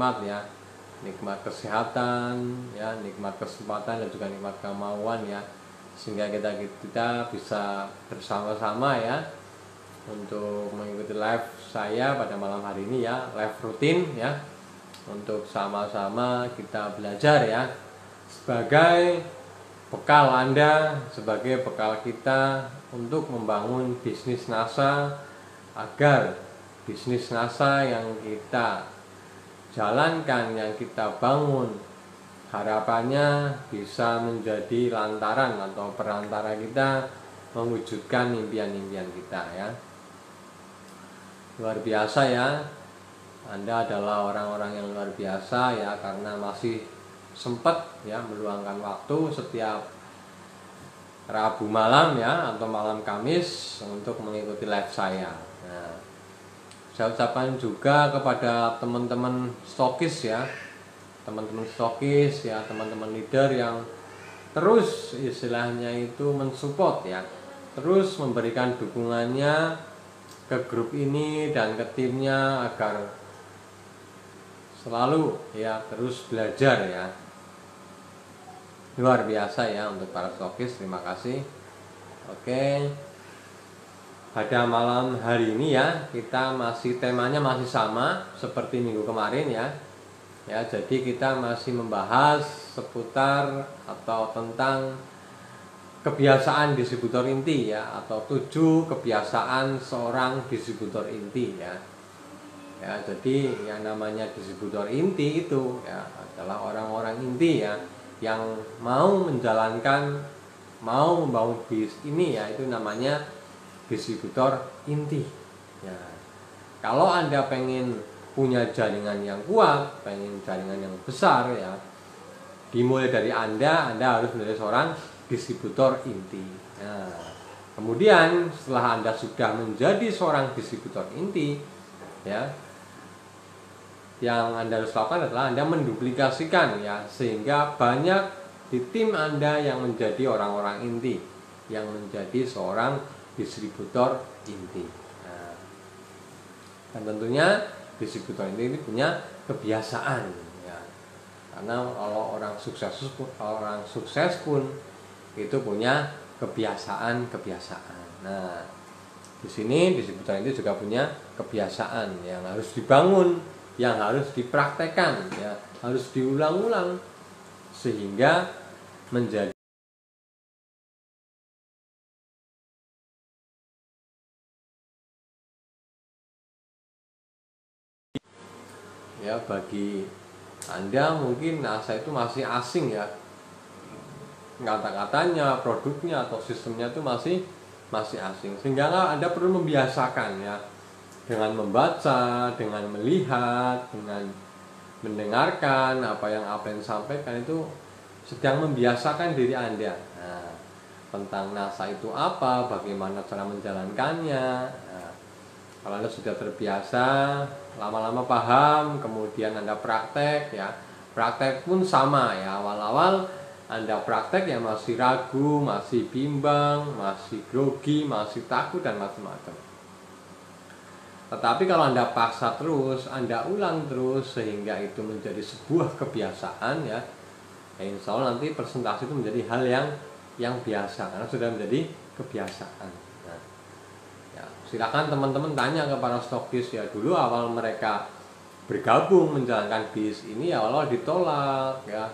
nikmat ya, nikmat kesehatan ya, nikmat kesempatan dan juga nikmat kemauan ya, sehingga kita bisa bersama-sama ya untuk mengikuti live saya pada malam hari ini ya, live rutin ya, untuk sama-sama kita belajar ya, sebagai bekal Anda, sebagai bekal kita untuk membangun bisnis NASA, agar bisnis NASA yang kita jalankan, yang kita bangun, harapannya bisa menjadi lantaran atau perantara kita mewujudkan impian-impian kita ya. Luar biasa ya, Anda adalah orang-orang yang luar biasa ya, karena masih sempat ya meluangkan waktu setiap Rabu malam ya, atau malam Kamis untuk mengikuti live saya. Nah, saya ucapkan juga kepada teman-teman stokis ya, teman-teman stokis ya, teman-teman leader yang terus istilahnya itu mensupport ya, terus memberikan dukungannya ke grup ini dan ke timnya agar selalu ya terus belajar ya. Luar biasa ya untuk para stokis, terima kasih. Oke, pada malam hari ini ya, kita temanya masih sama seperti minggu kemarin ya. Ya, jadi kita masih membahas seputar atau tentang kebiasaan distributor inti ya, atau 7 kebiasaan seorang distributor inti ya. Ya, jadi yang namanya distributor inti itu ya adalah orang-orang inti ya, yang mau membangun bis ini ya, itu namanya distributor inti ya. Kalau Anda pengen punya jaringan yang kuat, pengen jaringan yang besar ya, dimulai dari Anda harus menjadi seorang distributor inti. Nah, kemudian setelah Anda sudah menjadi seorang distributor inti ya, yang Anda harus lakukan adalah Anda menduplikasikan ya, sehingga banyak di tim Anda yang menjadi orang-orang inti, yang menjadi seorang distributor inti. Nah, dan tentunya distributor inti ini punya kebiasaan ya, karena kalau orang sukses pun itu punya kebiasaan. Nah, di sini distributor inti juga punya kebiasaan yang harus dibangun, yang harus dipraktekkan ya, harus diulang-ulang sehingga menjadi ya, bagi Anda mungkin NASA itu masih asing ya, kata-katanya, produknya atau sistemnya itu masih asing, sehingga Anda perlu membiasakan ya, dengan membaca, dengan melihat, dengan mendengarkan apa yang disampaikan, itu sedang membiasakan diri Anda. Nah, tentang NASA itu apa, bagaimana cara menjalankannya. Nah, kalau Anda sudah terbiasa, lama-lama paham, kemudian Anda praktek ya, praktek pun sama ya, awal-awal Anda praktek ya masih ragu, masih bimbang, masih grogi, masih takut dan macam-macam. Tetapi kalau Anda paksa terus, Anda ulang terus sehingga itu menjadi sebuah kebiasaan ya, insya Allah nanti presentasi itu menjadi hal yang biasa karena sudah menjadi kebiasaan. Nah, ya, silakan teman-teman tanya kepada stokis ya, dulu awal mereka bergabung menjalankan bis ini ya, awal ditolak ya,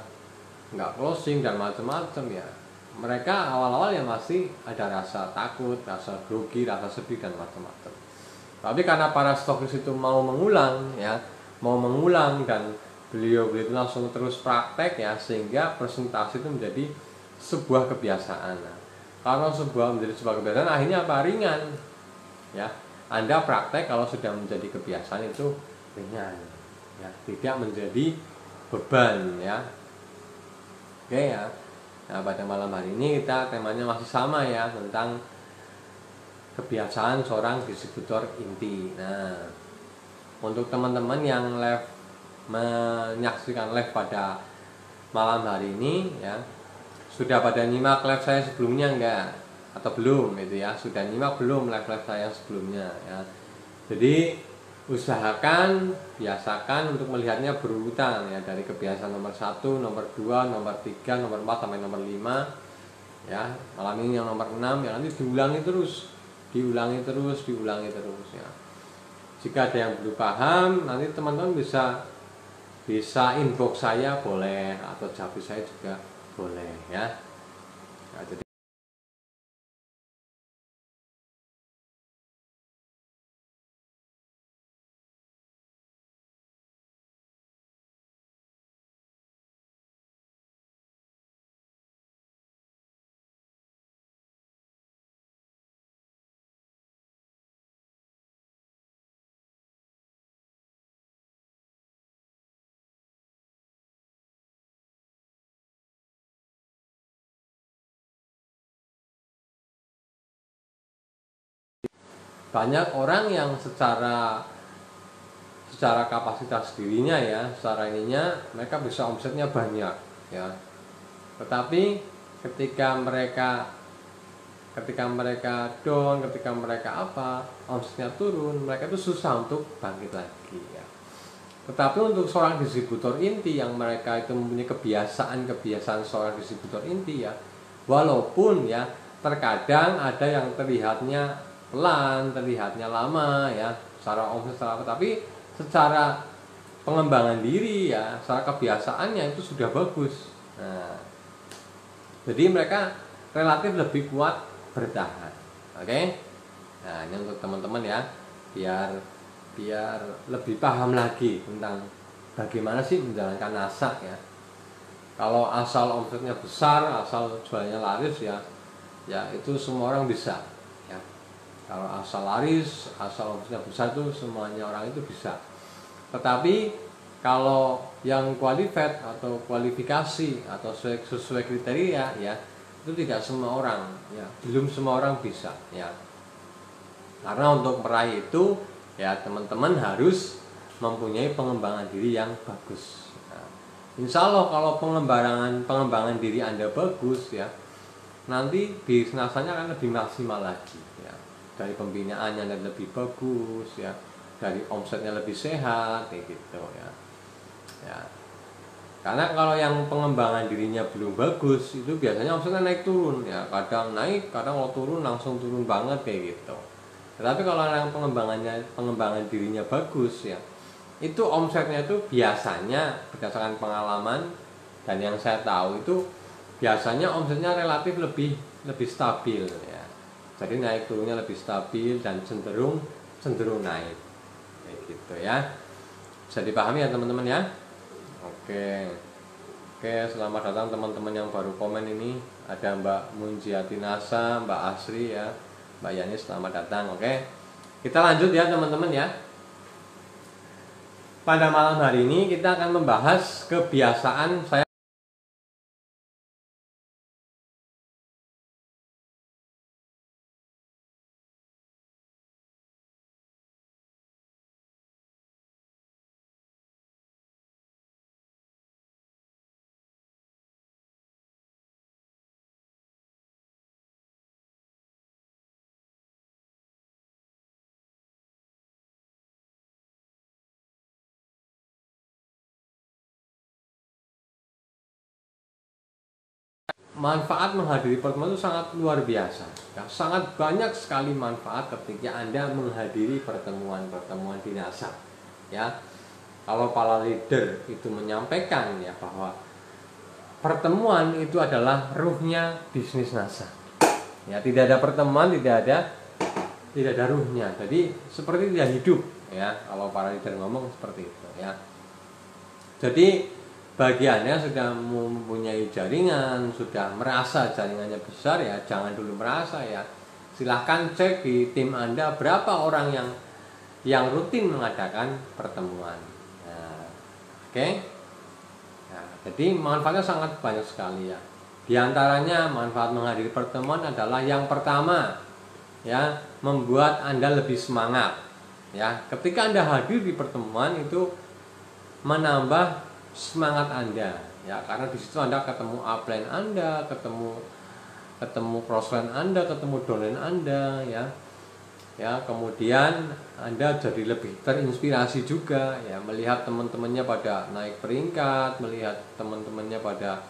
nggak closing dan macam-macam ya. Mereka awal-awal yang masih ada rasa takut, rasa grogi, rasa sedih dan macam-macam. Tapi karena para stokis itu mau mengulang dan beliau itu langsung terus praktek ya, sehingga presentasi itu menjadi sebuah kebiasaan. Nah, kalau menjadi sebuah kebiasaan, akhirnya apa? Ringan ya. Anda praktek kalau sudah menjadi kebiasaan itu ringan ya, tidak menjadi beban ya. Oke ya. Nah, pada malam hari ini kita temanya masih sama ya, tentang kebiasaan seorang distributor inti. Nah, untuk teman-teman yang menyaksikan live pada malam hari ini ya, sudah pada nyimak live saya sebelumnya enggak? Atau belum gitu ya? Sudah nyimak belum live saya sebelumnya ya? Jadi usahakan, biasakan untuk melihatnya berurutan ya, dari kebiasaan nomor 1, nomor 2, nomor 3, nomor 4 sampai nomor 5 ya. Malam ini yang nomor 6 ya, nanti diulangi terus ya. Jika ada yang belum paham, nanti teman-teman bisa inbox saya boleh, atau japri saya juga boleh ya. Nah, jadi banyak orang yang secara kapasitas dirinya ya, secara ininya mereka bisa omsetnya banyak ya. Tetapi ketika mereka down, ketika mereka omsetnya turun, mereka itu susah untuk bangkit lagi ya. Tetapi untuk seorang distributor inti yang mereka itu mempunyai kebiasaan seorang distributor inti ya, walaupun ya terkadang ada yang terlihatnya pelan, terlihatnya lama ya, secara omset tapi secara pengembangan diri ya, secara kebiasaannya itu sudah bagus. Nah, jadi mereka relatif lebih kuat bertahan. Oke? Nah, ini untuk teman-teman ya, biar lebih paham lagi tentang bagaimana sih menjalankan nasak ya. Kalau asal omsetnya besar, asal jualnya laris ya itu semua orang bisa ya. Kalau asal laris, asal omsetnya besar itu semuanya orang itu bisa. Tetapi kalau yang qualified atau kualifikasi atau sesuai kriteria ya, itu tidak semua orang ya, belum semua orang bisa ya. Karena untuk meraih itu ya teman-teman harus mempunyai pengembangan diri yang bagus. Nah, insya Allah kalau pengembangan diri Anda bagus ya, nanti bisnisnya akan lebih maksimal lagi ya. Dari pembinaannya lebih bagus ya, dari omsetnya lebih sehat kayak gitu ya. Ya. Karena kalau yang pengembangan dirinya belum bagus, itu biasanya omsetnya naik turun ya, kadang naik, kadang kalau turun langsung turun banget kayak gitu. Tetapi kalau yang pengembangan dirinya bagus ya, itu omsetnya itu biasanya berdasarkan pengalaman dan yang saya tahu itu biasanya omsetnya relatif lebih stabil ya. Jadi naik turunnya lebih stabil dan cenderung naik kayak gitu ya. Bisa dipahami ya teman-teman ya. Oke, selamat datang teman-teman yang baru komen ini. Ada Mbak Munjiati Nasa, Mbak Asri ya, Mbak Yani, selamat datang. Oke, kita lanjut ya teman-teman ya. Pada malam hari ini kita akan membahas kebiasaan saya. Manfaat menghadiri pertemuan itu sangat luar biasa ya, sangat banyak sekali manfaat ketika Anda menghadiri pertemuan di nasak ya. Kalau para leader itu menyampaikan ya bahwa pertemuan itu adalah ruhnya bisnis nasak ya, tidak ada pertemuan tidak ada ruhnya, jadi seperti tidak hidup ya, kalau para leader ngomong seperti itu ya. Jadi bagi Anda yang sudah mempunyai jaringan, sudah merasa jaringannya besar ya, jangan dulu merasa ya. Silahkan cek di tim Anda berapa orang yang rutin mengadakan pertemuan. Nah, oke. Nah, jadi manfaatnya sangat banyak sekali ya. Di antaranya manfaat menghadiri pertemuan adalah yang pertama ya, membuat Anda lebih semangat. Ya, ketika Anda hadir di pertemuan itu menambah semangat Anda ya, karena di situ Anda ketemu upline Anda, ketemu crossline Anda, ketemu downline Anda ya. ya. Kemudian Anda jadi lebih terinspirasi juga ya, melihat teman-temannya pada naik peringkat, melihat teman-temannya pada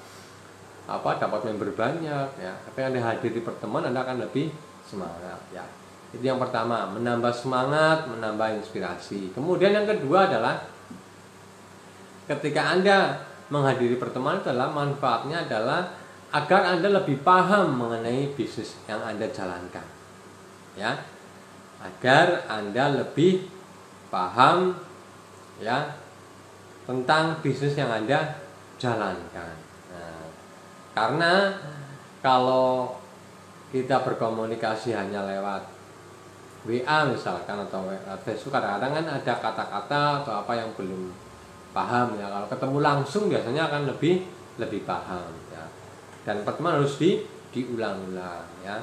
dapat member banyak ya. Ketika Anda hadir di pertemuan, Anda akan lebih semangat ya. Itu yang pertama, menambah semangat, menambah inspirasi. Kemudian yang kedua adalah ketika Anda menghadiri pertemuan adalah manfaatnya adalah agar Anda lebih paham mengenai bisnis yang Anda jalankan. Ya. Agar Anda lebih paham ya tentang bisnis yang Anda jalankan. Nah, karena kalau kita berkomunikasi hanya lewat WA misalkan atau Facebook, kadang-kadang kan ada kata-kata atau apa yang belum paham ya. Kalau ketemu langsung biasanya akan lebih paham ya. Dan pertemuan harus diulang-ulang ya.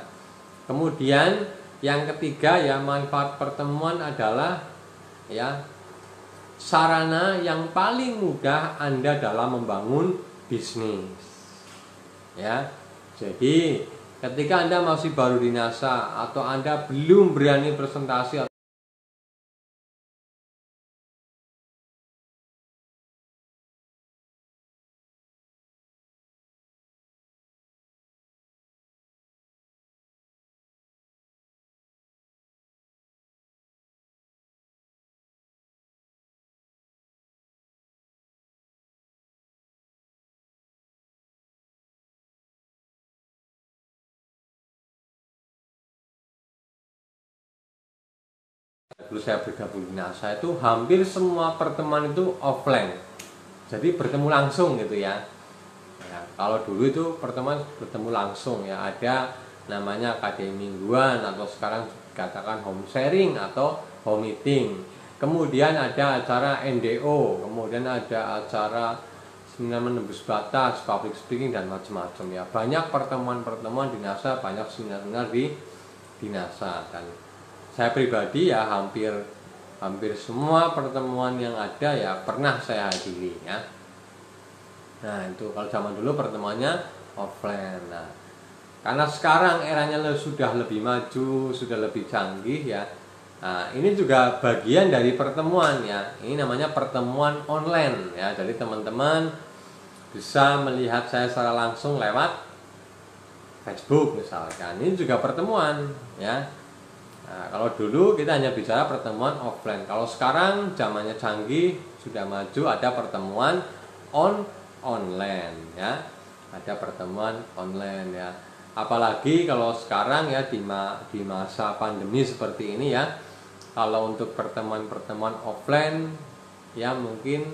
Kemudian yang ketiga ya, manfaat pertemuan adalah ya sarana yang paling mudah Anda dalam membangun bisnis. Ya. Jadi ketika Anda masih baru di NASA atau Anda belum berani presentasi dulu saya bergabung di NASA itu hampir semua pertemuan itu offline. Jadi bertemu langsung gitu ya. Ya, kalau dulu itu pertemuan bertemu langsung ya, ada namanya akademi mingguan atau sekarang dikatakan home sharing atau home meeting. Kemudian ada acara NDO, kemudian ada acara seminar menembus batas, public speaking dan macam-macam ya. Banyak pertemuan-pertemuan di NASA, banyak seminar-seminar di NASA. Dan saya pribadi ya hampir semua pertemuan yang ada ya pernah saya hadiri ya. Nah itu kalau zaman dulu pertemuannya offline. Nah karena sekarang eranya sudah lebih maju, sudah lebih canggih ya. Nah ini juga bagian dari pertemuan ya. Ini namanya pertemuan online ya. Jadi teman-teman bisa melihat saya secara langsung lewat Facebook misalkan. Ini juga pertemuan ya. Nah, kalau dulu kita hanya bicara pertemuan offline. Kalau sekarang zamannya canggih, sudah maju, ada pertemuan online ya. Ada pertemuan online ya. Apalagi kalau sekarang ya di masa pandemi seperti ini ya. Kalau untuk pertemuan-pertemuan offline ya mungkin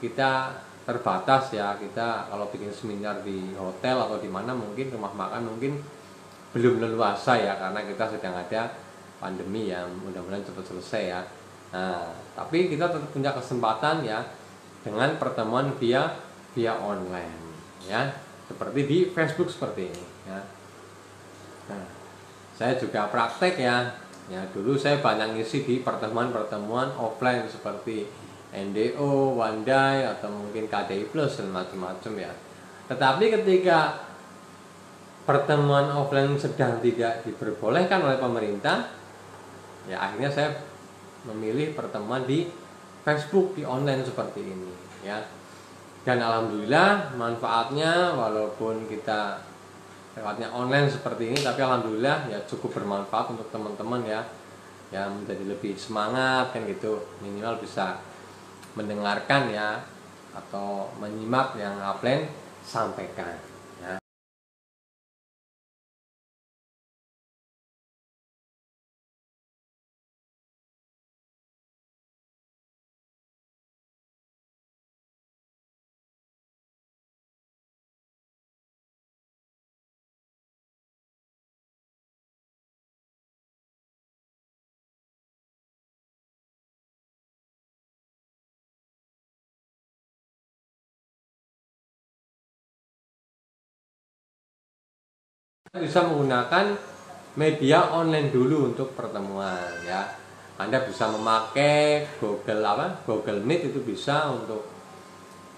kita terbatas ya. Kita kalau bikin seminar di hotel atau di mana mungkin rumah makan mungkin belum leluasa ya, karena kita sedang ada pandemi ya, mudah-mudahan cepat selesai ya. Nah, tapi kita tetap punya kesempatan ya dengan pertemuan via online ya, seperti di Facebook seperti ini ya. Nah, saya juga praktek ya. Ya, dulu saya banyak ngisi di pertemuan-pertemuan offline seperti NDO, One Day atau mungkin KDI Plus dan macam-macam ya. Tetapi ketika pertemuan offline sedang tidak diperbolehkan oleh pemerintah, ya akhirnya saya memilih pertemuan di Facebook, di online seperti ini ya. Dan alhamdulillah manfaatnya, walaupun kita lewatnya online seperti ini, tapi alhamdulillah ya cukup bermanfaat untuk teman-teman ya, yang menjadi lebih semangat kan gitu, minimal bisa mendengarkan ya atau menyimak yang upline sampaikan ya. Bisa menggunakan media online dulu untuk pertemuan ya. Anda bisa memakai Google Meet, itu bisa untuk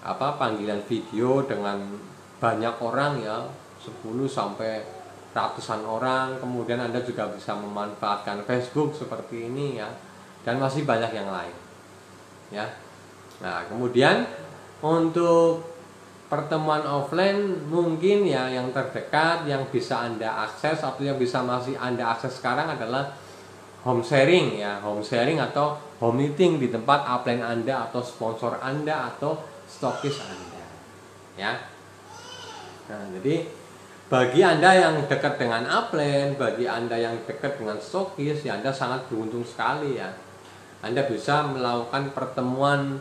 panggilan video dengan banyak orang ya, 10 sampai ratusan orang. Kemudian Anda juga bisa memanfaatkan Facebook seperti ini ya, dan masih banyak yang lain ya. Nah, kemudian untuk pertemuan offline mungkin ya yang terdekat yang bisa Anda akses atau yang bisa masih Anda akses sekarang adalah home sharing ya, home sharing atau home meeting di tempat upline Anda atau sponsor Anda atau stokis Anda ya. Nah, jadi bagi Anda yang dekat dengan upline, bagi Anda yang dekat dengan stokis ya, Anda sangat beruntung sekali ya. Anda bisa melakukan pertemuan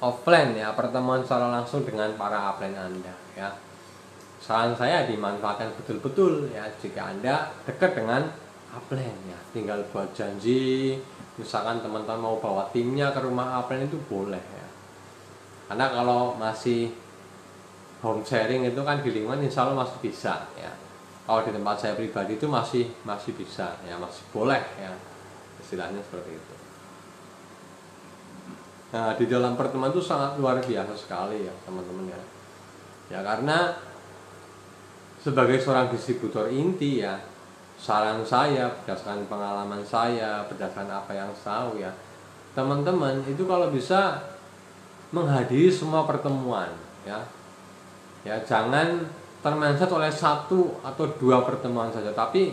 offline ya, pertemuan secara langsung dengan para upline Anda ya. Saran saya dimanfaatkan betul-betul ya jika Anda dekat dengan upline ya, tinggal buat janji, misalkan teman-teman mau bawa timnya ke rumah upline itu boleh ya. Karena kalau masih home sharing itu kan di lingkungan insya Allah masih bisa ya. Kalau di tempat saya pribadi itu masih bisa ya, masih boleh ya, istilahnya seperti itu. Nah, di dalam pertemuan itu sangat luar biasa sekali ya teman-teman ya. Ya karena sebagai seorang distributor inti ya, saran saya berdasarkan pengalaman saya, berdasarkan apa yang saya tahu ya, teman-teman itu kalau bisa menghadiri semua pertemuan ya. Ya, jangan termindset oleh satu atau dua pertemuan saja, tapi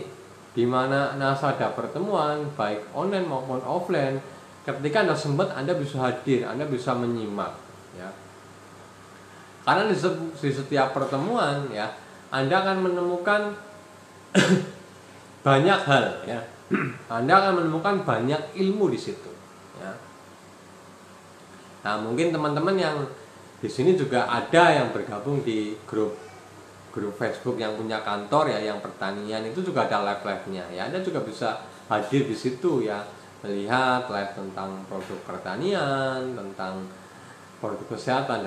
di mana ada pertemuan baik online maupun offline, ketika Anda sempat Anda bisa hadir, Anda bisa menyimak ya. Karena di setiap pertemuan ya, Anda akan menemukan banyak hal ya. Anda akan menemukan banyak ilmu di situ ya. Nah, mungkin teman-teman yang di sini juga ada yang bergabung di grup Facebook yang punya kantor ya, yang pertanian itu juga ada live-nya ya. Anda juga bisa hadir di situ ya, melihat live tentang produk pertanian, tentang produk kesehatan.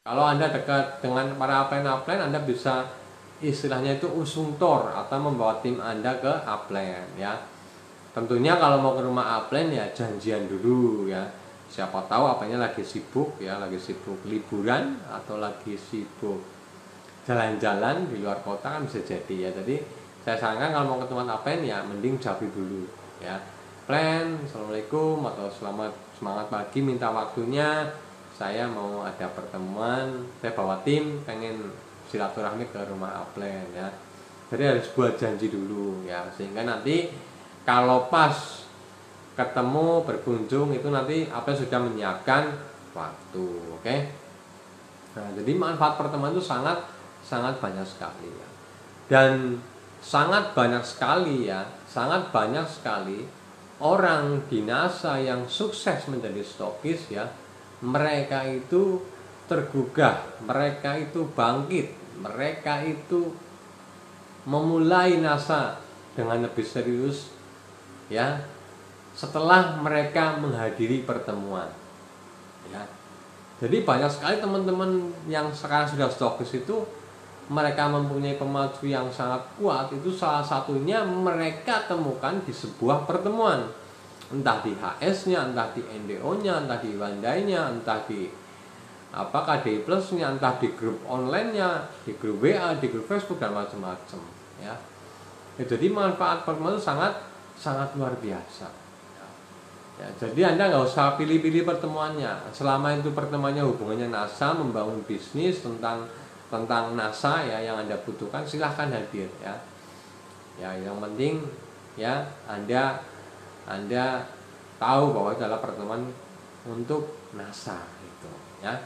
Kalau Anda dekat dengan para upline, Anda bisa istilahnya itu usungtor atau membawa tim Anda ke upline ya. Tentunya kalau mau ke rumah upline ya janjian dulu ya. Siapa tahu apanya lagi sibuk ya, lagi sibuk liburan atau lagi sibuk jalan-jalan di luar kota kan bisa jadi ya. Jadi saya sarankan kalau mau ke tempat upline ya mending japri dulu ya. Plan, assalamualaikum atau selamat semangat pagi, minta waktunya. Saya mau ada pertemuan, saya bawa tim pengen silaturahmi ke rumah upline ya. Jadi harus buat janji dulu ya, sehingga nanti kalau pas ketemu berkunjung itu nanti upline sudah menyiapkan waktu, oke? Nah, jadi manfaat pertemuan itu sangat banyak sekali ya. Dan sangat banyak sekali ya, sangat banyak sekali orang di NASA yang sukses menjadi stokis ya. Mereka itu tergugah, mereka itu bangkit, mereka itu memulai NASA dengan lebih serius ya setelah mereka menghadiri pertemuan ya. Jadi banyak sekali teman-teman yang sekarang sudah stokis itu mereka mempunyai pemacu yang sangat kuat, itu salah satunya mereka temukan di sebuah pertemuan. Entah di HS-nya, entah di NDO-nya, entah di Wandai-nya, entah di KDI Plus-nya, entah di grup online-nya, di grup WA, di grup Facebook dan macam-macam ya. Jadi manfaat pertemuan itu sangat luar biasa ya. Jadi Anda nggak usah pilih-pilih pertemuannya. Selama itu pertemuannya hubungannya NASA, membangun bisnis tentang NASA ya yang Anda butuhkan, silahkan hadir ya. Ya yang penting ya Anda tahu bahwa itu adalah pertemuan untuk NASA itu ya.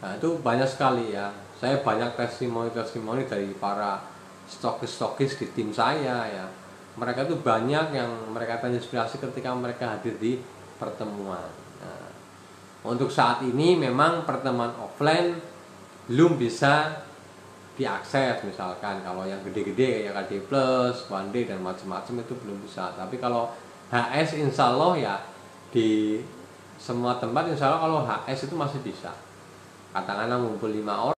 Nah, itu banyak sekali ya. Saya banyak testimoni dari para stokis di tim saya ya. Mereka itu banyak yang mereka terinspirasi ketika mereka hadir di pertemuan. Nah, Untuk saat ini memang pertemuan offline belum bisa diakses, misalkan kalau yang gede-gede kayak KD Plus, One Day dan macam-macam itu belum bisa. Tapi kalau HS insya Allah ya di semua tempat insya Allah kalau HS itu masih bisa. Katakanlah ngumpul 5 orang.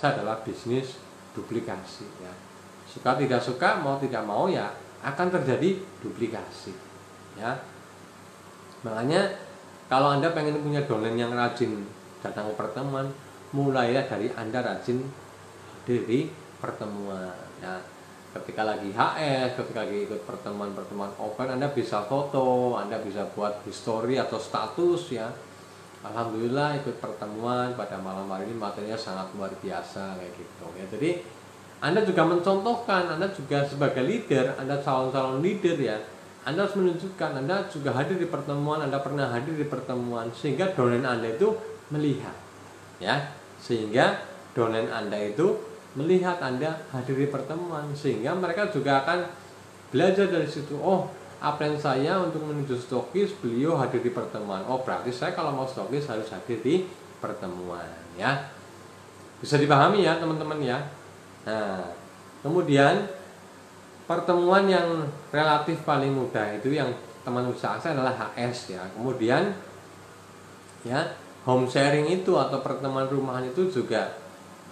Adalah bisnis duplikasi ya. Suka tidak suka, mau tidak mau ya akan terjadi duplikasi ya. Makanya kalau Anda pengen punya domain yang rajin datang ke pertemuan, mulailah dari Anda rajin hadir di pertemuan ya. Ketika lagi HS, ketika lagi ikut pertemuan-pertemuan offline, Anda bisa foto, Anda bisa buat history atau status ya. Alhamdulillah ikut pertemuan pada malam hari ini materinya sangat luar biasa kayak gitu ya. Jadi Anda juga mencontohkan, Anda juga sebagai leader, Anda calon-calon leader ya. Anda harus menunjukkan Anda juga hadir di pertemuan, Anda pernah hadir di pertemuan sehingga downline Anda itu melihat ya. Sehingga downline Anda itu melihat Anda hadir di pertemuan sehingga mereka juga akan belajar dari situ. Oh, upline saya untuk menuju stokis, beliau hadir di pertemuan. Oh, berarti saya kalau mau stokis harus hadir di pertemuan ya. Bisa dipahami ya teman-teman ya. Nah, kemudian pertemuan yang relatif paling mudah itu yang teman bisa akses adalah HS ya. Kemudian ya, home sharing itu atau pertemuan rumahan itu juga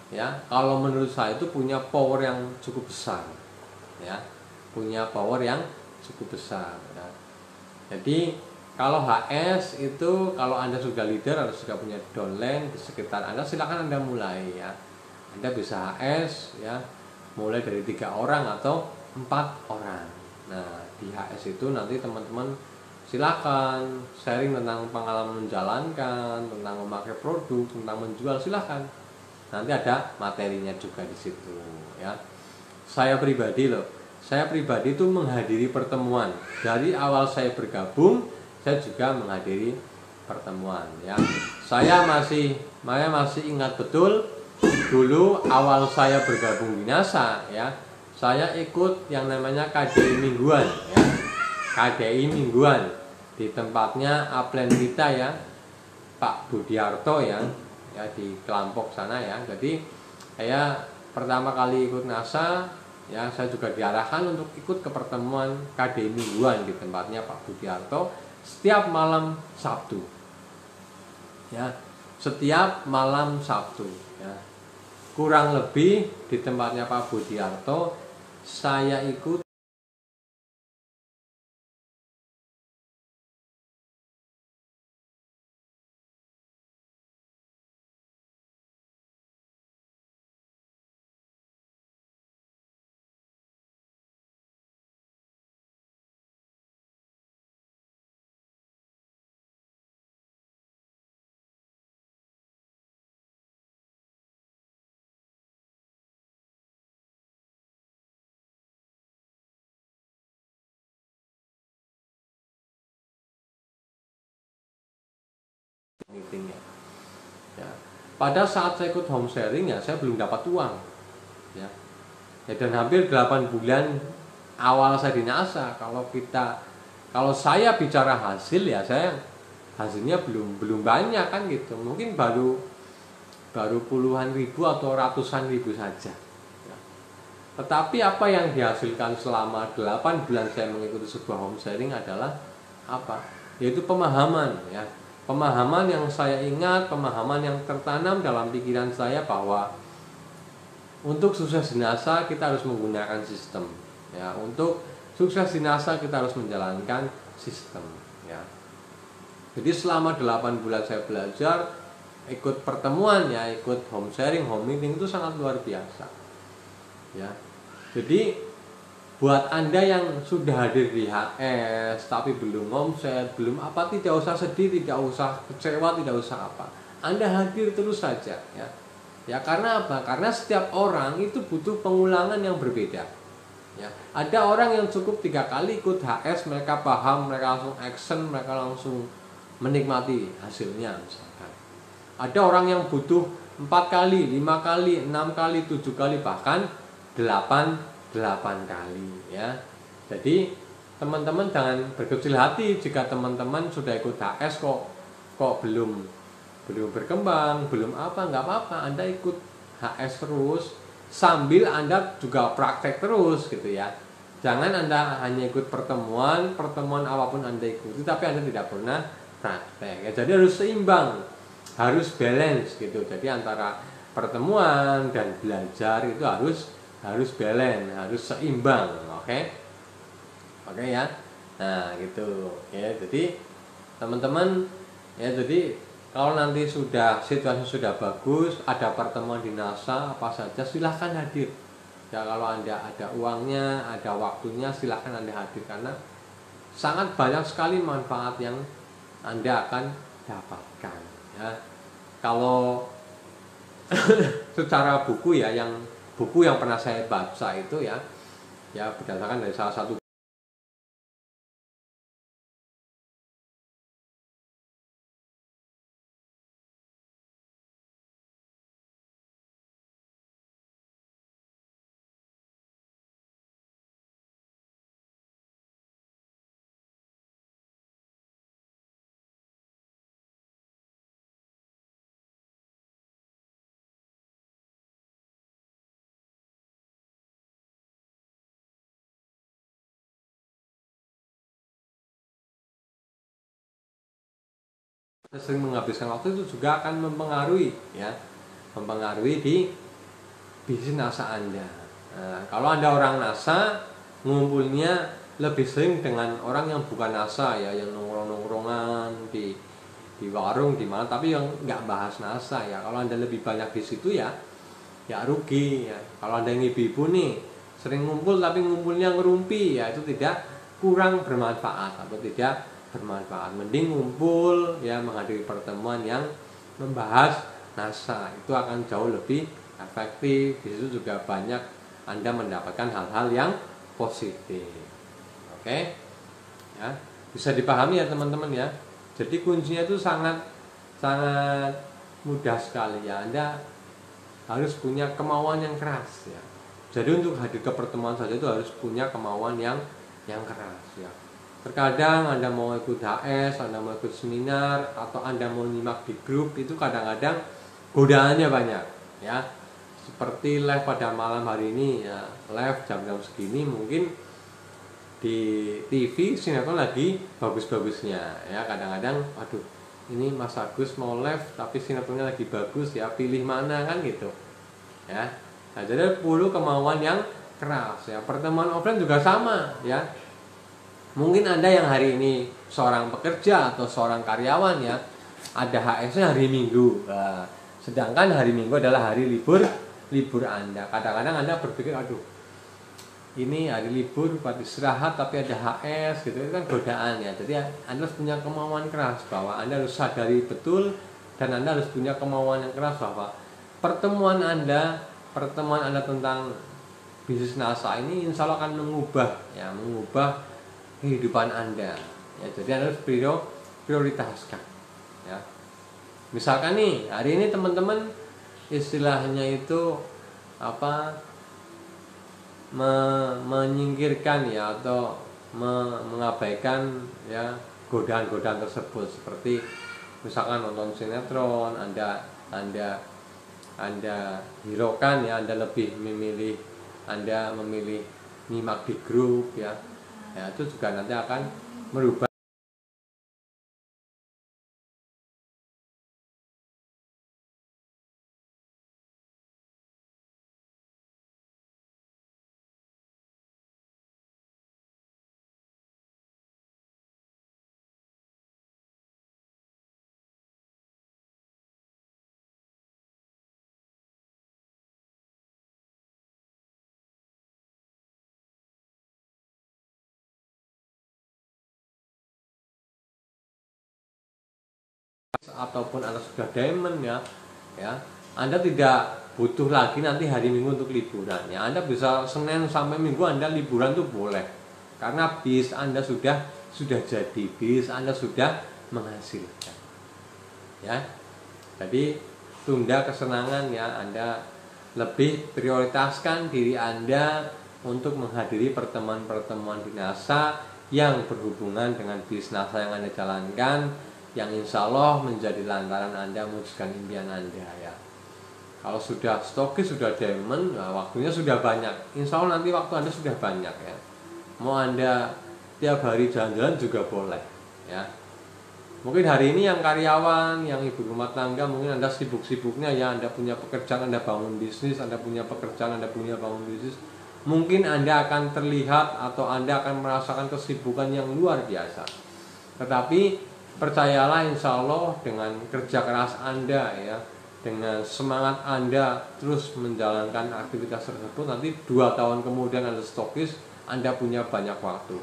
ya, kalau menurut saya itu punya power yang cukup besar ya. Punya power yang cukup besar ya. Jadi kalau HS itu kalau Anda sudah leader atau sudah punya downline di sekitar Anda, silakan Anda mulai ya. Anda bisa HS ya, mulai dari 3 orang atau 4 orang. Nah, di HS itu nanti teman-teman silakan sharing tentang pengalaman menjalankan, tentang memakai produk, tentang menjual, silakan. Nanti ada materinya juga di situ ya. Saya pribadi itu menghadiri pertemuan. Dari awal saya bergabung, saya juga menghadiri pertemuan ya. Saya masih ingat betul dulu awal saya bergabung di NASA ya. Saya ikut yang namanya KDI mingguan ya. KDI mingguan di tempatnya upline kita ya, Pak Budiarto ya di Kelampok sana ya. Jadi saya pertama kali ikut NASA ya, saya juga diarahkan untuk ikut ke pertemuan KDI mingguan di tempatnya Pak Budiarto setiap malam Sabtu ya, setiap malam Sabtu ya. Kurang lebih di tempatnya Pak Budiarto saya ikut meetingnya ya. Pada saat saya ikut home sharing ya, saya belum dapat uang ya. Dan hampir 8 bulan awal saya di NASA, kalau saya bicara hasil ya, saya hasilnya belum banyak kan gitu. Mungkin baru puluhan ribu atau ratusan ribu saja ya. Tetapi apa yang dihasilkan selama 8 bulan saya mengikuti sebuah home sharing adalah apa? Yaitu pemahaman ya. Pemahaman yang saya ingat, pemahaman yang tertanam dalam pikiran saya bahwa untuk sukses di NASA kita harus menggunakan sistem ya. Untuk sukses di NASA kita harus menjalankan sistem ya. Jadi selama 8 bulan saya belajar, ikut pertemuan ya, ikut home sharing, home meeting itu sangat luar biasa ya. Jadi buat Anda yang sudah hadir di HS tapi belum omset, belum apa, tidak usah sedih, tidak usah kecewa, tidak usah apa. Anda hadir terus saja ya. Ya karena apa? Karena setiap orang itu butuh pengulangan yang berbeda. Ya, ada orang yang cukup 3 kali ikut HS, mereka paham, mereka langsung action, mereka langsung menikmati hasilnya misalkan. Ada orang yang butuh 4 kali, 5 kali, 6 kali, 7 kali, bahkan 8 kali ya. Jadi teman-teman jangan berkecil hati jika teman-teman sudah ikut HS kok belum berkembang, belum apa, nggak apa-apa. Anda ikut HS terus sambil Anda juga praktek terus gitu ya. Jangan Anda hanya ikut pertemuan apapun Anda ikuti tapi Anda tidak pernah praktek ya. Jadi harus seimbang, harus balance gitu. Jadi antara pertemuan dan belajar itu harus balance, harus seimbang. Oke ya. Nah gitu ya. Jadi teman-teman ya, jadi kalau nanti situasi sudah bagus, ada pertemuan di NASA apa saja, silahkan hadir ya. Kalau Anda ada uangnya, ada waktunya, silahkan Anda hadir karena sangat banyak sekali manfaat yang Anda akan dapatkan ya. Kalau secara buku yang pernah saya baca itu ya berdasarkan dari salah satu sering menghabiskan waktu itu juga akan mempengaruhi di bisnis NASA Anda. Nah, kalau Anda orang NASA, ngumpulnya lebih sering dengan orang yang bukan NASA ya, yang nongkrong-nongkrongan di warung di mana, tapi yang nggak bahas NASA ya. Kalau Anda lebih banyak di situ ya rugi ya. Kalau Anda yang ibu-ibu nih sering ngumpul tapi ngumpulnya ngerumpi ya, itu tidak, kurang bermanfaat atau tidak bermanfaat. Mending ngumpul ya, menghadiri pertemuan yang membahas NASA, itu akan jauh lebih efektif. Di situ juga banyak Anda mendapatkan hal-hal yang positif. Oke ya, bisa dipahami ya teman-teman ya. Jadi kuncinya itu sangat mudah sekali ya. Anda harus punya kemauan yang keras ya. Jadi untuk hadir ke pertemuan saja itu harus punya kemauan yang keras ya. Terkadang Anda mau ikut HS, Anda mau ikut seminar, atau Anda mau nyimak di grup, itu kadang-kadang godaannya banyak ya. Seperti live pada malam hari ini ya, live jam-jam segini, mungkin di TV sinetron lagi bagus-bagusnya ya. Kadang-kadang aduh, ini Mas Agus mau live tapi sinetronnya lagi bagus ya, pilih mana kan gitu ya. Nah, jadi perlu kemauan yang keras ya. Pertemuan offline juga sama ya. Mungkin Anda yang hari ini seorang pekerja atau seorang karyawan ya, ada HS-nya hari Minggu. Nah, sedangkan hari Minggu adalah hari libur Anda. Kadang-kadang Anda berpikir, aduh, ini hari libur buat istirahat tapi ada HS gitu, itu kan godaan ya. Jadi Anda harus punya kemauan keras bahwa Anda harus sadari betul, dan Anda harus punya kemauan yang keras bahwa pertemuan Anda tentang bisnis NASA ini insya Allah akan mengubah kehidupan Anda ya. Jadi Anda harus prioritaskan ya. Misalkan nih hari ini teman-teman istilahnya itu menyingkirkan ya, atau mengabaikan ya godaan-godaan tersebut, seperti misalkan nonton sinetron, Anda hiraukan ya, Anda memilih nyimak di grup ya, itu juga nanti akan merubah ataupun Anda sudah diamond ya, Anda tidak butuh lagi nanti hari Minggu untuk liburan ya. Anda bisa Senin sampai Minggu Anda liburan tuh boleh, karena bis Anda sudah jadi, bis Anda sudah menghasilkan ya. Jadi tunda kesenangan ya, Anda lebih prioritaskan diri Anda untuk menghadiri pertemuan-pertemuan di NASA yang berhubungan dengan bis NASA yang Anda jalankan, yang insya Allah menjadi lantaran Anda mewujudkan impian Anda ya. Kalau sudah stokis, sudah diamond, nah waktunya sudah banyak. Insya Allah nanti waktu Anda sudah banyak ya. Mau Anda tiap hari jalan-jalan juga boleh ya. Mungkin hari ini yang karyawan, yang ibu rumah tangga, mungkin Anda sibuk-sibuknya ya, Anda punya pekerjaan, Anda bangun bisnis, Anda punya pekerjaan, Anda punya bangun bisnis. Mungkin Anda akan terlihat atau Anda akan merasakan kesibukan yang luar biasa. Tetapi percayalah, insya Allah dengan kerja keras Anda ya, dengan semangat Anda terus menjalankan aktivitas tersebut, nanti 2 tahun kemudian Anda stokis, Anda punya banyak waktu.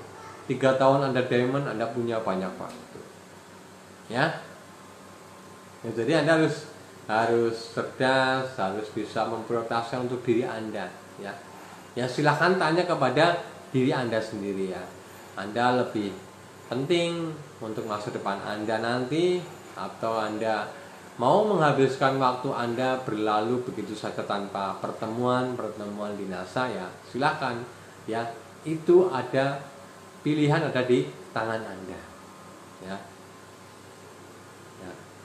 3 tahun Anda diamond, Anda punya banyak waktu. Ya, jadi Anda harus cerdas, harus bisa memprioritaskan untuk diri Anda ya. Ya silahkan tanya kepada diri Anda sendiri ya. Anda lebih penting untuk masa depan Anda nanti, atau Anda mau menghabiskan waktu Anda berlalu begitu saja tanpa pertemuan di NASA ya. Silahkan ya, itu ada pilihan, ada di tangan Anda ya.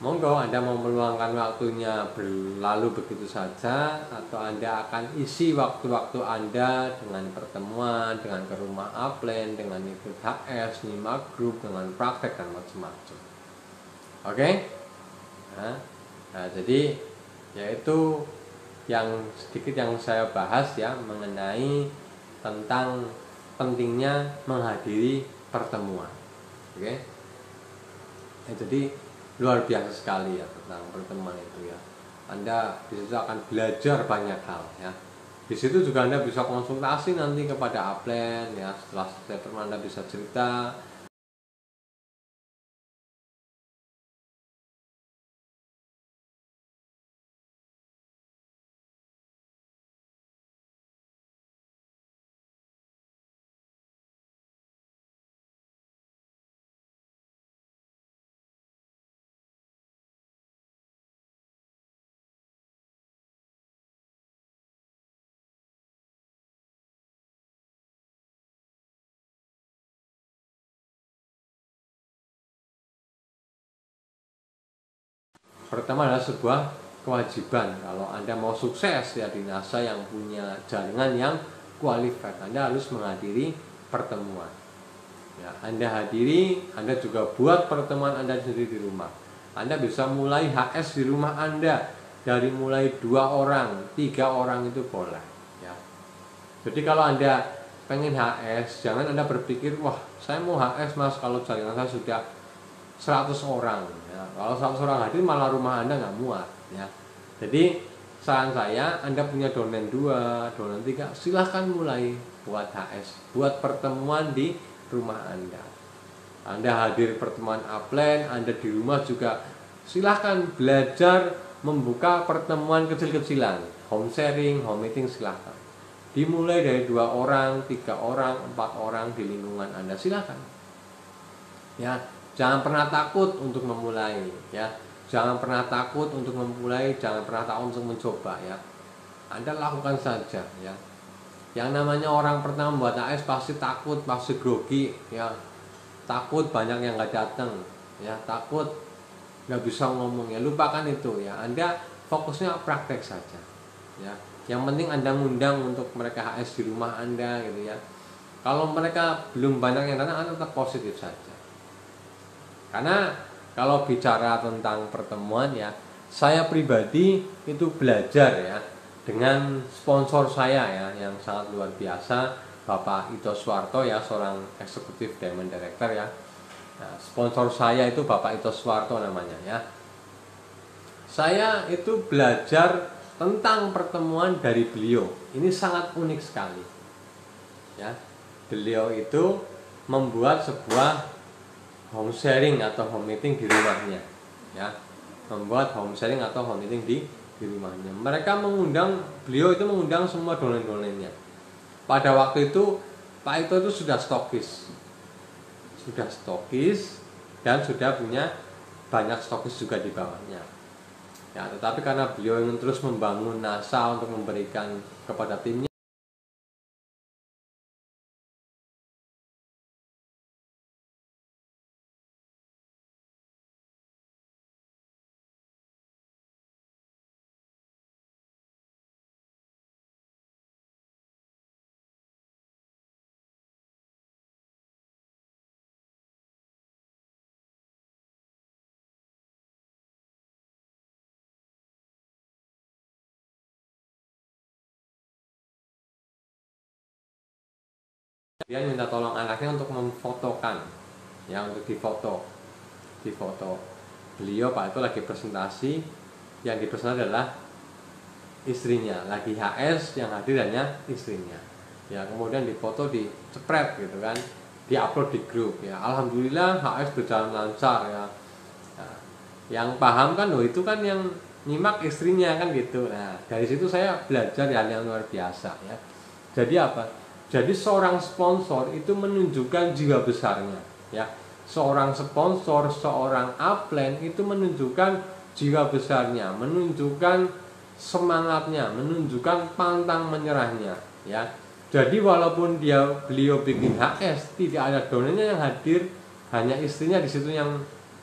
Monggo Anda mau meluangkan waktunya berlalu begitu saja, atau Anda akan isi waktu-waktu Anda dengan pertemuan, dengan ke rumah upline, dengan ikut HS, nyimak grup, dengan praktek dan macam-macam. Oke? Nah, jadi yaitu yang sedikit yang saya bahas ya, mengenai tentang pentingnya menghadiri pertemuan. Oke? Jadi luar biasa sekali ya tentang pertemuan itu ya. Anda di situ akan belajar banyak hal ya. Di situ juga Anda bisa konsultasi nanti kepada upline ya. Setelah selesai pertemuan Anda bisa cerita. Pertama adalah sebuah kewajiban. Kalau Anda mau sukses ya di NASA yang punya jaringan yang qualified, Anda harus menghadiri pertemuan. Ya, Anda hadiri, Anda juga buat pertemuan Anda sendiri di rumah. Anda bisa mulai HS di rumah Anda, dari mulai 2 orang, 3 orang itu boleh ya. Jadi kalau Anda pengen HS, jangan Anda berpikir, wah saya mau HS mas kalau jaringan saya sudah 100 orang ya. Kalau 100 orang hadir malah rumah Anda nggak muat ya. Jadi saran saya, Anda punya domain 2, domain 3, silahkan mulai buat HS, buat pertemuan di rumah Anda. Anda hadir pertemuan upline, Anda di rumah juga silahkan belajar membuka pertemuan kecil-kecilan, home sharing, home meeting, silahkan. Dimulai dari 2 orang, 3 orang, 4 orang di lingkungan Anda, silahkan. Ya, jangan pernah takut untuk memulai ya. Jangan pernah takut untuk memulai, jangan pernah takut untuk mencoba ya. Anda lakukan saja ya. Yang namanya orang pertama buat AS pasti takut, pasti grogi ya. Takut banyak yang nggak datang ya, takut nggak bisa ngomong ya, lupakan itu ya. Anda fokusnya praktek saja ya. Yang penting Anda ngundang untuk mereka HS di rumah Anda gitu ya. Kalau mereka belum banyak yang datang, Anda tetap positif saja. Karena kalau bicara tentang pertemuan ya, saya pribadi itu belajar ya dengan sponsor saya ya yang sangat luar biasa, Bapak Ito Suwarto ya, seorang eksekutif Diamond Director ya. Nah, sponsor saya itu Bapak Ito Suwarto namanya ya. Saya itu belajar tentang pertemuan dari beliau. Ini sangat unik sekali ya. Beliau itu membuat sebuah home sharing atau home meeting di rumahnya ya. membuat home sharing atau home meeting di rumahnya. Beliau itu mengundang semua dolen-dolennya. Pada waktu itu Pak Ito itu sudah stokis dan sudah punya banyak stokis juga di bawahnya. Ya, tetapi karena beliau ingin terus membangun NASA untuk memberikan kepada timnya, dia minta tolong anaknya untuk memfotokan, ya, untuk difoto. Beliau Pak itu lagi presentasi, yang dipresentasi adalah istrinya, lagi HS, yang hadir hanya istrinya. Ya, kemudian difoto, di-spread gitu kan, diupload di grup. Ya, alhamdulillah HS berjalan lancar ya. Nah, yang paham kan, itu kan yang nyimak istrinya kan gitu. Nah, dari situ saya belajar hal yang luar biasa ya. Jadi apa? Jadi seorang sponsor itu menunjukkan jiwa besarnya ya. Seorang sponsor, seorang upline itu menunjukkan jiwa besarnya, menunjukkan semangatnya, menunjukkan pantang menyerahnya ya. Jadi walaupun beliau bikin HS, tidak ada donornya yang hadir, hanya istrinya di situ yang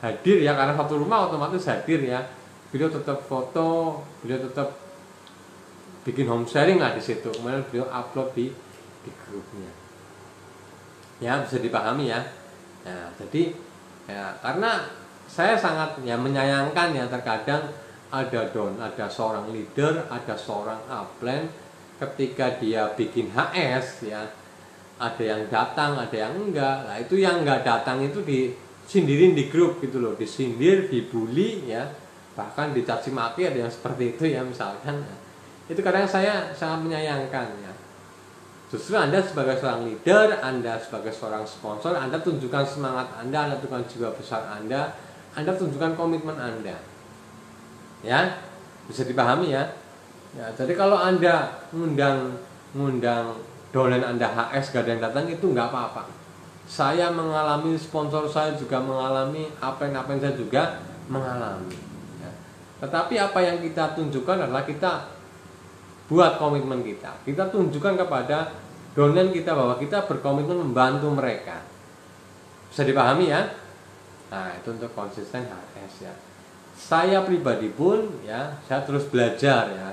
hadir ya, karena satu rumah otomatis hadir ya. Beliau tetap foto, beliau tetap bikin home sharing lah di situ. Kemudian beliau upload di grupnya. Ya, bisa dipahami ya. Nah, jadi ya, karena saya sangat ya menyayangkan ya, terkadang ada seorang leader, ada seorang upline, ketika dia bikin HS ya, ada yang datang, ada yang enggak. Nah, itu yang enggak datang itu disindirin di grup gitu loh, disindir, dibully ya, bahkan dicaci maki, ada yang seperti itu ya misalkan. Itu kadang saya sangat menyayangkan ya. Justru Anda sebagai seorang leader, Anda sebagai seorang sponsor, Anda tunjukkan semangat Anda tunjukkan jiwa besar Anda tunjukkan komitmen Anda. Ya, bisa dipahami ya. Ya, jadi kalau Anda ngundang dolen Anda HS gak ada yang datang, itu nggak apa-apa. Saya mengalami, sponsor saya juga mengalami, apa yang saya juga mengalami. Ya. Tetapi apa yang kita tunjukkan adalah kita buat komitmen kita. Kita tunjukkan kepada donen kita bahwa kita berkomitmen membantu mereka. Bisa dipahami ya? Nah, itu untuk konsisten HS ya. Saya pribadi pun ya, saya terus belajar ya.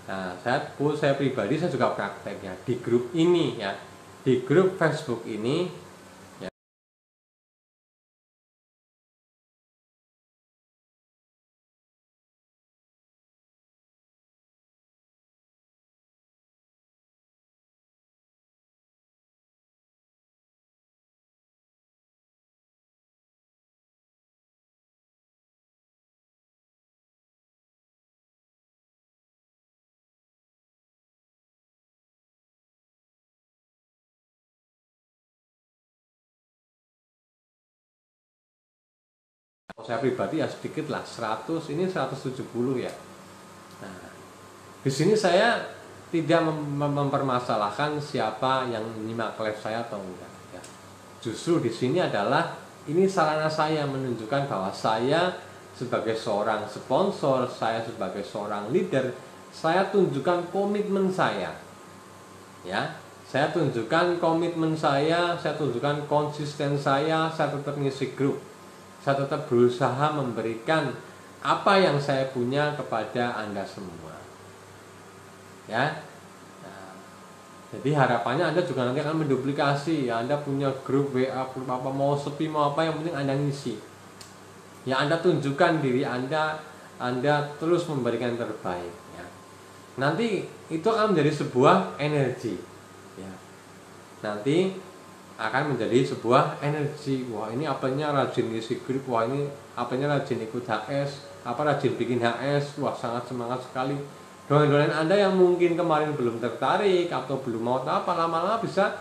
Nah, saya pribadi saya juga praktek ya di grup ini ya. Di grup Facebook ini ya. Saya pribadi ya sedikit lah, 100, ini 170 ya. Nah, di sini saya tidak mempermasalahkan siapa yang menyimak live saya atau enggak ya. Justru di sini adalah ini sarana saya menunjukkan bahwa saya sebagai seorang sponsor, saya sebagai seorang leader, saya tunjukkan komitmen saya. Ya, saya tunjukkan komitmen saya tunjukkan konsisten saya tetap ngisi grup. Saya tetap berusaha memberikan apa yang saya punya kepada Anda semua. Ya. Nah, jadi harapannya Anda juga nanti akan menduplikasi ya, Anda punya grup WA, grup apa, mau sepi mau apa, yang penting Anda ngisi. Ya, Anda tunjukkan diri Anda terus memberikan yang terbaik ya. Nanti itu akan menjadi sebuah energi ya. Nanti akan menjadi sebuah energi. Wah, ini apanya rajin ngisi grup, wah ini apanya rajin ikut HS, rajin bikin HS, wah sangat semangat sekali. Dolen-dolen Anda yang mungkin kemarin belum tertarik atau belum mau apa, lama-lama bisa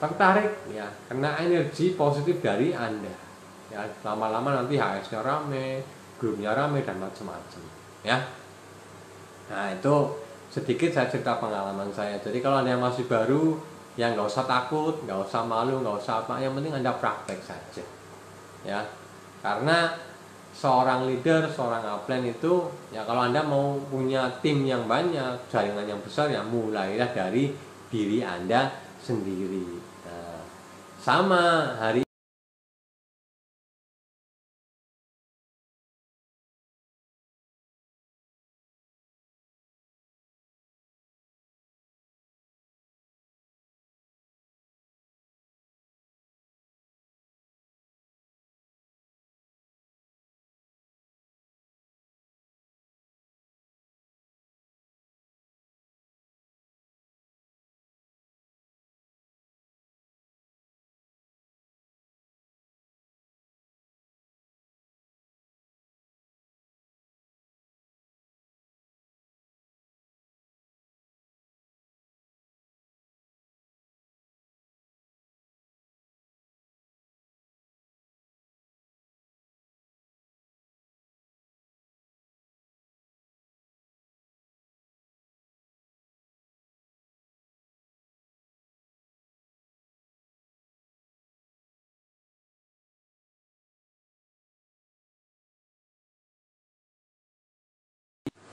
tertarik ya, karena energi positif dari Anda. Ya, lama-lama nanti HS-nya rame, grupnya rame dan macam-macam ya. Nah itu sedikit saya cerita pengalaman saya. Jadi kalau Anda yang masih baru, ya nggak usah takut, nggak usah malu, nggak usah apa, yang penting Anda praktek saja ya. Karena seorang leader, seorang upline itu ya, kalau Anda mau punya tim yang banyak, jaringan yang besar, ya mulailah dari diri Anda sendiri. Nah, sama hari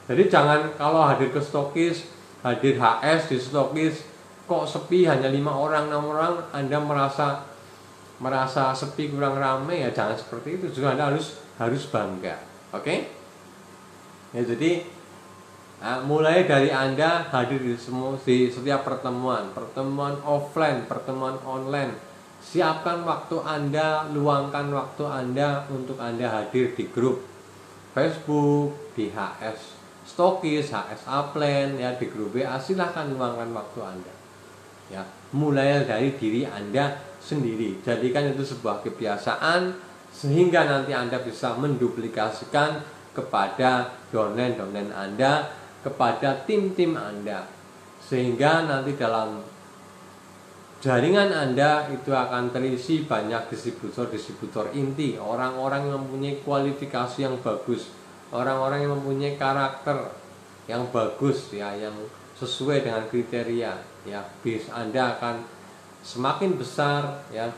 Jadi jangan kalau hadir ke stokis, hadir HS di stokis, kok sepi hanya 5 orang, 6 orang, Anda merasa sepi, kurang ramai, ya jangan seperti itu. Juga Anda harus bangga. Oke? Ya jadi mulai dari Anda hadir di setiap pertemuan offline, pertemuan online. Siapkan waktu Anda, luangkan waktu Anda untuk Anda hadir di grup Facebook, di HS stokis, HS upline, ya di grup WA. Silahkan luangkan waktu Anda ya, mulai dari diri Anda sendiri. Jadikan itu sebuah kebiasaan sehingga nanti Anda bisa menduplikasikan kepada domain-domain Anda, kepada tim-tim Anda, sehingga nanti dalam jaringan Anda itu akan terisi banyak distributor inti, orang-orang yang mempunyai kualifikasi yang bagus, orang-orang yang mempunyai karakter yang bagus ya, yang sesuai dengan kriteria ya. Base Anda akan semakin besar ya,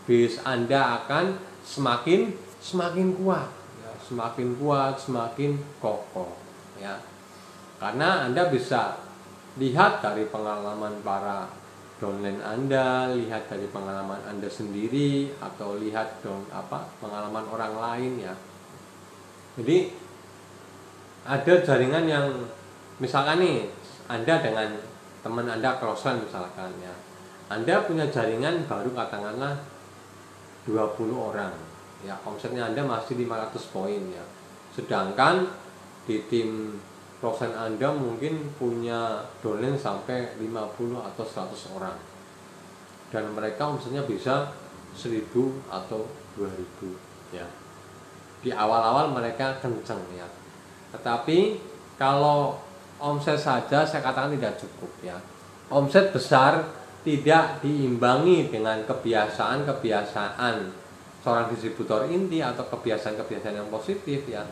base Anda akan semakin kuat ya, semakin kokoh ya. Karena Anda bisa lihat dari pengalaman para downline Anda, lihat dari pengalaman Anda sendiri, atau lihat pengalaman orang lain ya. Jadi ada jaringan yang misalkan nih, Anda dengan teman Anda crossan misalkan ya, Anda punya jaringan baru katakanlah 20 orang ya, omsetnya Anda masih 500 poin ya. Sedangkan di tim crossan Anda mungkin punya downline sampai 50 atau 100 orang, dan mereka omsetnya bisa 1000 atau 2000 ya. Di awal-awal mereka kenceng ya, tetapi kalau omset saja saya katakan tidak cukup ya. Omset besar tidak diimbangi dengan kebiasaan seorang distributor inti atau kebiasaan yang positif ya.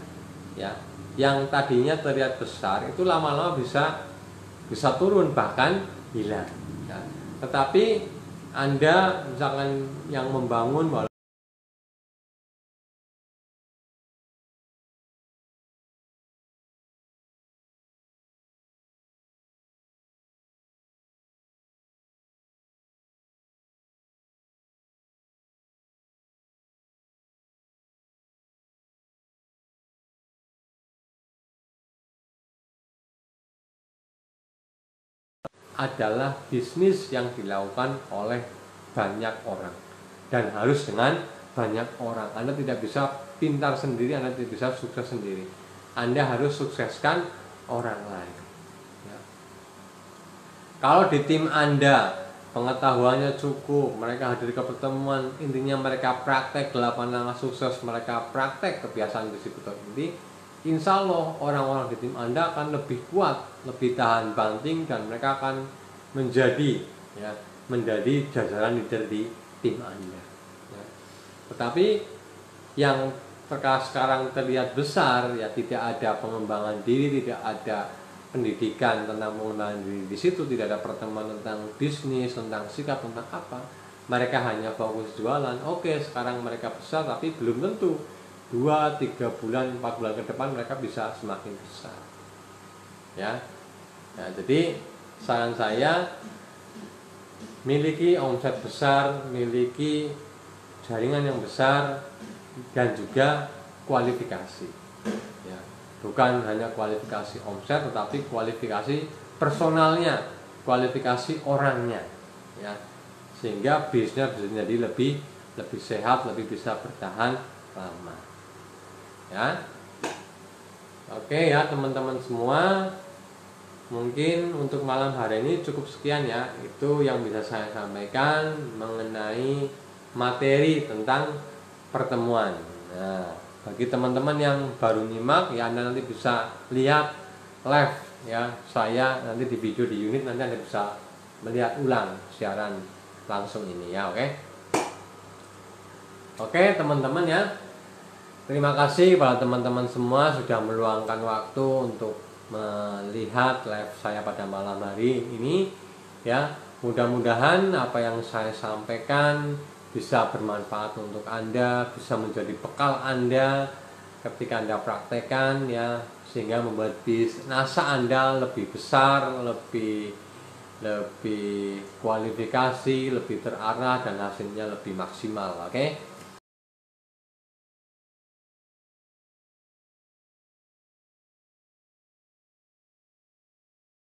Yang tadinya terlihat besar itu lama-lama bisa turun, bahkan hilang ya. Tetapi Anda misalkan yang membangun adalah bisnis yang dilakukan oleh banyak orang dan harus dengan banyak orang. Anda tidak bisa pintar sendiri, Anda tidak bisa sukses sendiri. Anda harus sukseskan orang lain ya. Kalau di tim Anda pengetahuannya cukup, mereka hadir ke pertemuan, intinya mereka praktek 8 langkah sukses, mereka praktek kebiasaan distributor inti, insya Allah orang-orang di tim Anda akan lebih kuat, lebih tahan banting, dan mereka akan menjadi jajaran leader di tim Anda ya. Tetapi yang sekarang terlihat besar, ya tidak ada pengembangan diri, tidak ada pendidikan tentang pengembangan diri di situ, tidak ada pertemuan tentang bisnis, tentang sikap, tentang apa. Mereka hanya fokus jualan. Oke, sekarang mereka besar, tapi belum tentu 2, 3 bulan, 4 bulan ke depan mereka bisa semakin besar. Ya. Nah, jadi saran saya, miliki omset besar, miliki jaringan yang besar, dan juga kualifikasi. Ya, bukan hanya kualifikasi omset, tetapi kualifikasi personalnya, kualifikasi orangnya. Ya, sehingga bisnisnya bisa menjadi lebih sehat, lebih bisa bertahan lama. Ya, oke ya teman-teman semua. Mungkin untuk malam hari ini cukup sekian ya. Itu yang bisa saya sampaikan mengenai materi tentang pertemuan. Nah, bagi teman-teman yang baru nyimak ya, Anda nanti bisa lihat live ya saya nanti di video di unit, nanti Anda bisa melihat ulang siaran langsung ini ya. Oke teman-teman ya. Terima kasih pada teman-teman semua sudah meluangkan waktu untuk melihat live saya pada malam hari ini ya. Mudah-mudahan apa yang saya sampaikan bisa bermanfaat untuk Anda, bisa menjadi bekal Anda ketika Anda praktekkan ya, sehingga membuat bisnis Anda lebih besar, lebih kualifikasi, lebih terarah, dan hasilnya lebih maksimal. Oke.